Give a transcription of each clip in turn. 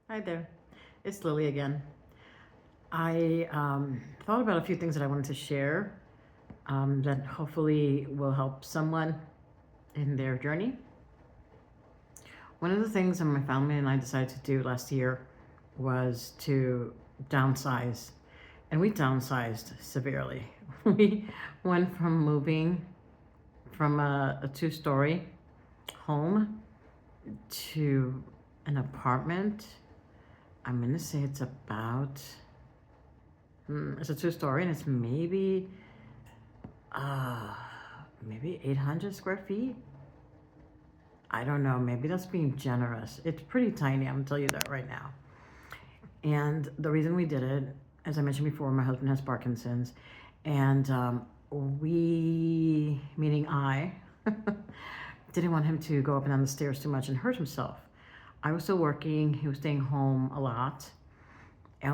Hi there, it's Lily again. I thought about a few things that I wanted to share that hopefully will help someone in their journey. One of the things that my family and I decided to do last year was to downsize, and we downsized severely. We went from moving from a two-story home to an apartment. I'm gonna say it's about it's a two-story, and it's uh maybe 800 square feet. I don't know. Maybe that's being generous. It's pretty tiny. I'm gonna tell you that right now. And the reason we did it, as I mentioned before, my husband has Parkinson's, and we, meaning I, didn't want him to go up and down the stairs too much and hurt himself. I was still working. He was staying home a lot,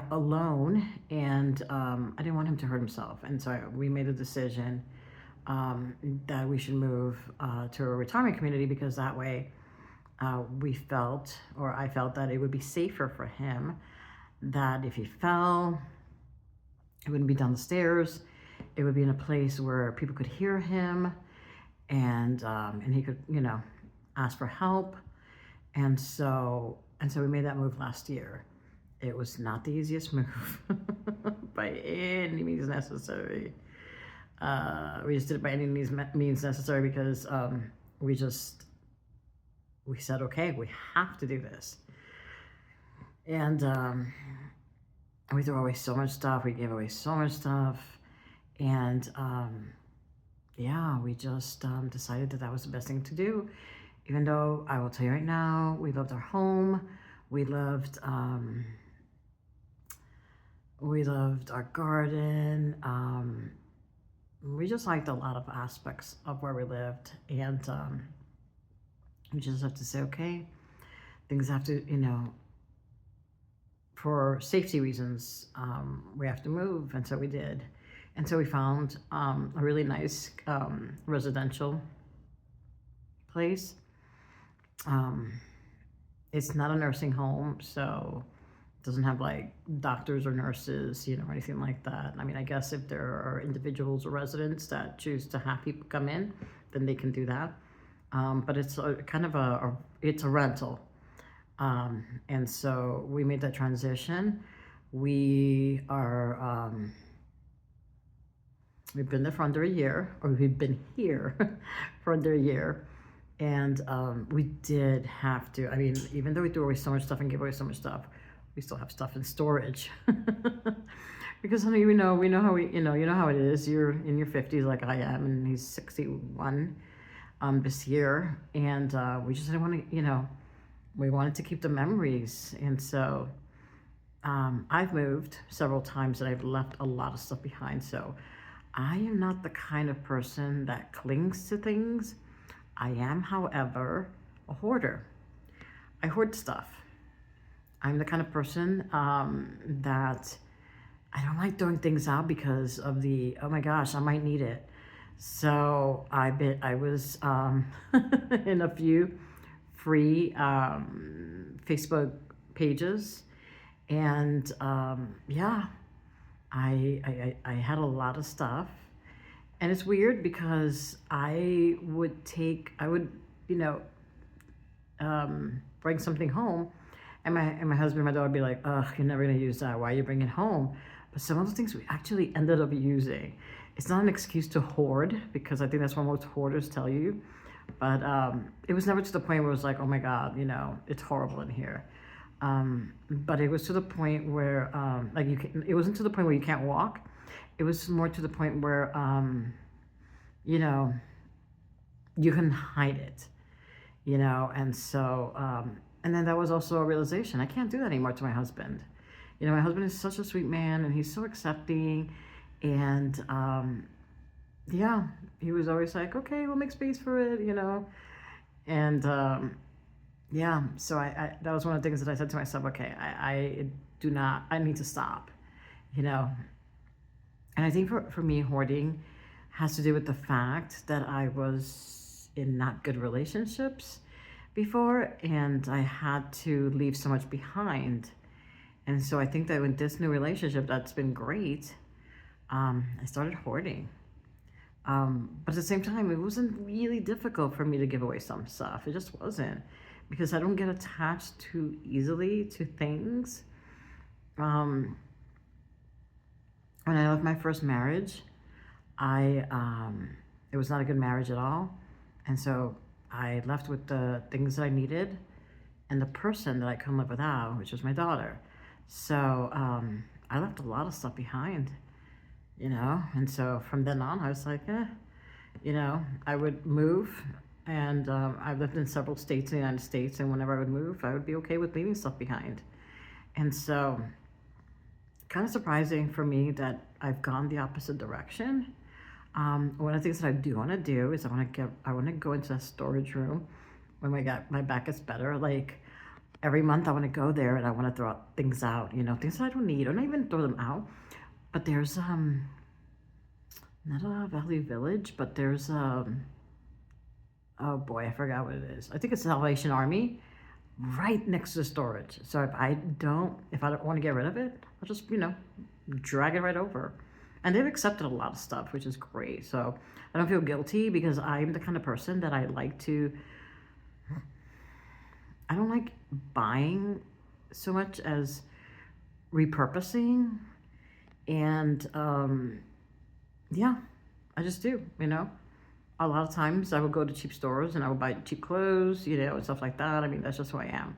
alone, and I didn't want him to hurt himself. And so we made a decision that we should move to a retirement community because that way we felt, or I felt, that it would be safer for him. That if he fell, it wouldn't be down the stairs. It would be in a place where people could hear him, and he could, ask for help. And so we made that move last year. It was not the easiest move by any means necessary. We just did it by any means necessary because we said, okay, we have to do this. And we threw away so much stuff. We gave away so much stuff. And yeah, we just decided that that was the best thing to do. Even though I will tell you right now, we loved our home. We loved our garden. We just liked a lot of aspects of where we lived. And we just have to say, okay, things have to, for safety reasons, we have to move. And so we did. And so we found a really nice residential place. It's not a nursing home, so it doesn't have like doctors or nurses, or anything like that. I mean, I guess if there are individuals or residents that choose to have people come in, then they can do that. But it's kind of it's a rental. And so we made that transition. We are, we've been there for under a year, or we've been here for under a year. And we did have to, I mean, even though we threw away so much stuff and gave away so much stuff, we still have stuff in storage. Because honey, we know how you know how it is. You're in your 50s like I am, and he's 61 this year. And we just didn't want to, we wanted to keep the memories. And so I've moved several times and I've left a lot of stuff behind. So I am not the kind of person that clings to things. I am, however, a hoarder. I hoard stuff. I'm the kind of person that I don't like throwing things out because of the, oh my gosh, I might need it. So I was in a few free Facebook pages, and yeah, I had a lot of stuff. And it's weird because I would, bring something home, and my husband and my daughter would be like, "Ugh, you're never gonna use that. Why are you bringing it home?" But some of the things we actually ended up using. It's not an excuse to hoard, because I think that's what most hoarders tell you. But it was never to the point where it was like, "Oh my God, it's horrible in here." But it was to the point where, it wasn't to the point where you can't walk. It was more to the point where, you know, you can hide it, and so, and then that was also a realization. I can't do that anymore to my husband. My husband is such a sweet man, and he's so accepting, and yeah, he was always like, okay, we'll make space for it, and yeah, so that was one of the things that I said to myself, okay, I need to stop, you know. And I think for me, hoarding has to do with the fact that I was in not good relationships before, and I had to leave so much behind. And so I think that with this new relationship that's been great, I started hoarding. But at the same time, it wasn't really difficult for me to give away some stuff. It just wasn't, because I don't get attached too easily to things. Um, when I left my first marriage, it was not a good marriage at all. And so I left with the things that I needed and the person that I couldn't live without, which was my daughter. So I left a lot of stuff behind, and so from then on, I was like, I would move, and I've lived in several states in the United States, and whenever I would move, I would be okay with leaving stuff behind. And so, kind of surprising for me that I've gone the opposite direction. One of the things that I do want to do is I want to go into a storage room when my back gets better. Like every month, I want to go there and I want to throw things out, things that I don't need, or not even throw them out. But there's not a Valley Village, but there's oh boy, I forgot what it is. I think it's Salvation Army, right next to the storage. So if I don't want to get rid of it, I'll just drag it right over. And they've accepted a lot of stuff, which is great. So I don't feel guilty, because I'm the kind of person that I don't like buying so much as repurposing. And yeah, I just do, A lot of times I would go to cheap stores and I would buy cheap clothes, and stuff like that. I mean, that's just who I am.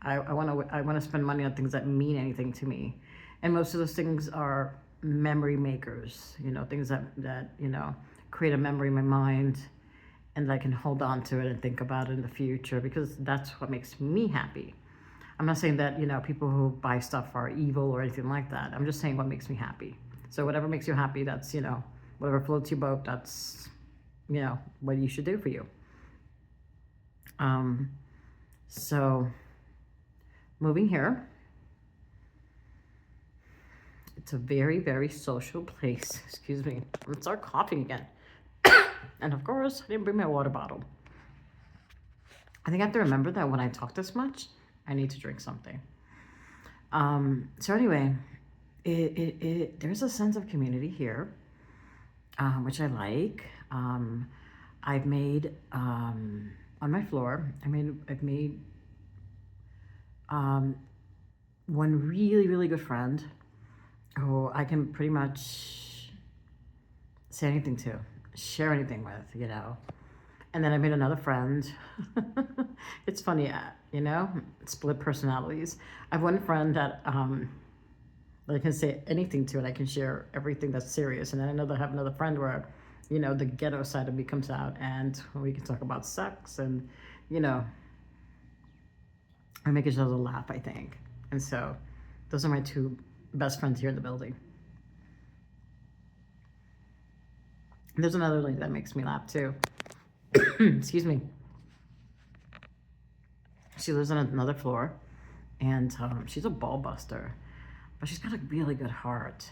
I want to spend money on things that mean anything to me. And most of those things are memory makers, things that create a memory in my mind, and that I can hold on to it and think about it in the future, because that's what makes me happy. I'm not saying that, people who buy stuff are evil or anything like that. I'm just saying what makes me happy. So whatever makes you happy, that's, whatever floats your boat, that's, what you should do for you. So moving here, it's a very, very social place. Excuse me. I'm gonna start coughing again. And of course, I didn't bring my water bottle. I think I have to remember that when I talk this much, I need to drink something. So anyway, there's a sense of community here, which I like. I've made on my floor. I've made one really, really good friend who I can pretty much say anything to, share anything with, And then I made another friend. It's funny, split personalities. I have one friend that I can say anything to, and I can share everything that's serious. And then I have another friend where, the ghetto side of me comes out, and we can talk about sex, and, I make each other laugh, I think. And so those are my two best friends here in the building. There's another lady that makes me laugh too. Excuse me. She lives on another floor, and she's a ball buster, but she's got a really good heart,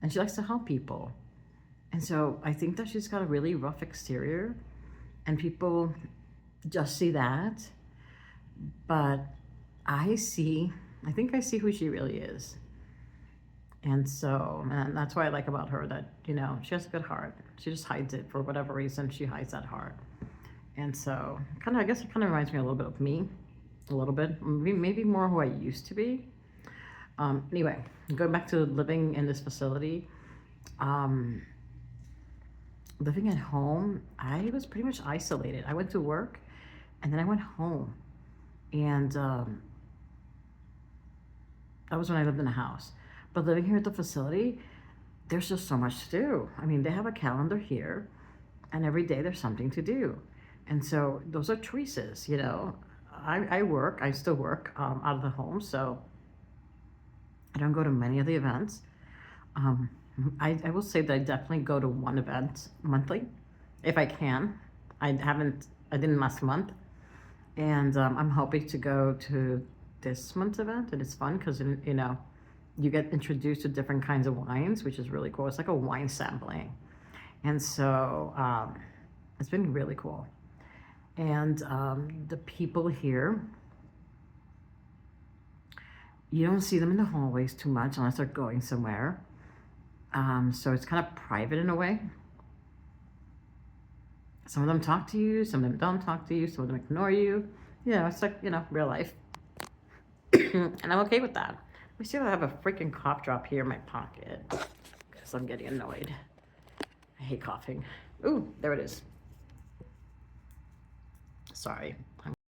and she likes to help people. And so I think that she's got a really rough exterior, and people just see that, but I think I see who she really is. And so, and that's what I like about her, that, she has a good heart. She just hides it for whatever reason. She hides that heart. And so, I guess it kind of reminds me a little bit of me, a little bit, maybe more who I used to be. Anyway, going back to living in this facility, living at home, I was pretty much isolated. I went to work, and then I went home. And that was when I lived in a house. But living here at the facility, there's just so much to do. They have a calendar here, and every day there's something to do. And so those are choices, I still work out of the home, so I don't go to many of the events. I will say that I definitely go to one event monthly, if I can. I didn't last month. And I'm hoping to go to this month's event, and it's fun because, you get introduced to different kinds of wines, which is really cool. It's like a wine sampling. And so it's been really cool. And the people here, you don't see them in the hallways too much unless they're going somewhere. So it's kind of private in a way. Some of them talk to you, some of them don't talk to you, some of them ignore you. It's like, real life. And I'm okay with that. Let me see if I have a freaking cough drop here in my pocket, because I'm getting annoyed. I hate coughing. Ooh, there it is. Sorry.